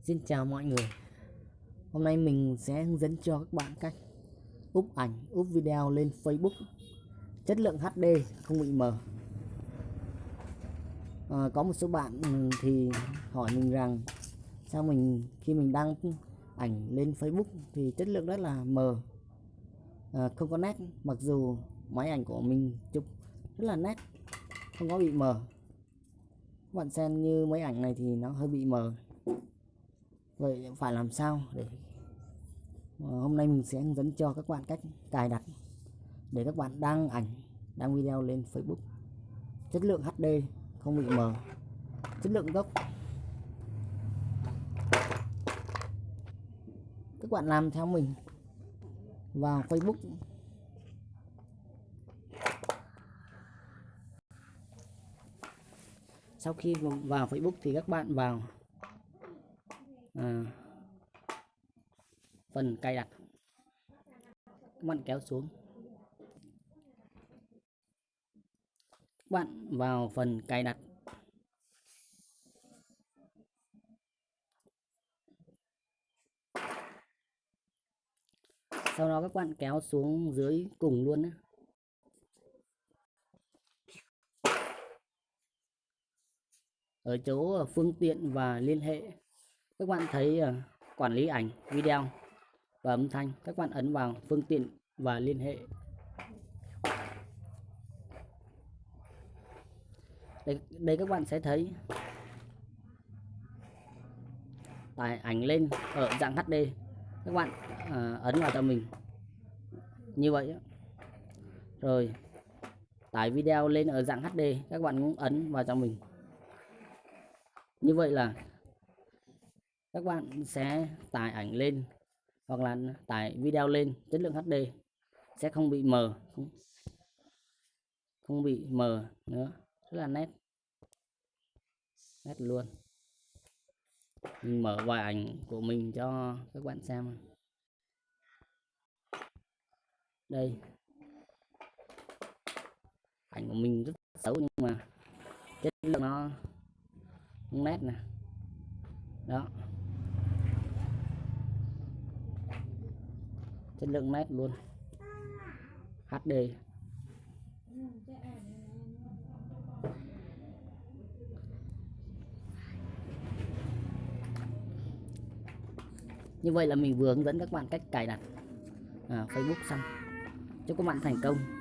Xin chào mọi người. Hôm nay mình sẽ hướng dẫn cho các bạn cách úp ảnh, úp video lên Facebook chất lượng HD không bị mờ. Có một số bạn thì hỏi mình rằng sao khi mình đăng ảnh lên Facebook thì chất lượng rất là mờ, không có nét, mặc dù máy ảnh của mình chụp rất là nét, không có bị mờ. Các bạn xem như mấy ảnh này thì nó hơi bị mờ. Vậy phải làm sao để hôm nay mình sẽ hướng dẫn cho các bạn cách cài đặt để các bạn đăng ảnh, đăng video lên Facebook chất lượng HD không bị mờ, chất lượng gốc. Các bạn làm theo mình vào Facebook. Sau khi vào Facebook thì các bạn vào phần cài đặt, các bạn kéo xuống, các bạn vào phần cài đặt, sau đó các bạn kéo xuống dưới cùng luôn á. Ở chỗ phương tiện và liên hệ, các bạn thấy quản lý ảnh, video và âm thanh, các bạn ấn vào phương tiện và liên hệ. Đây các bạn sẽ thấy tải ảnh lên ở dạng HD, các bạn ấn vào cho mình như vậy. Rồi tải video lên ở dạng HD, các bạn cũng ấn vào cho mình. Như vậy là các bạn sẽ tải ảnh lên hoặc là tải video lên chất lượng HD sẽ không bị mờ, không bị mờ nữa, rất là nét luôn. Mình mở vài ảnh của mình cho các bạn xem. Đây, ảnh của mình rất xấu nhưng mà chất lượng nó nét nè, đó, chất lượng nét luôn, HD. Như vậy là mình vừa hướng dẫn các bạn cách cài đặt Facebook xong. Chúc các bạn thành công.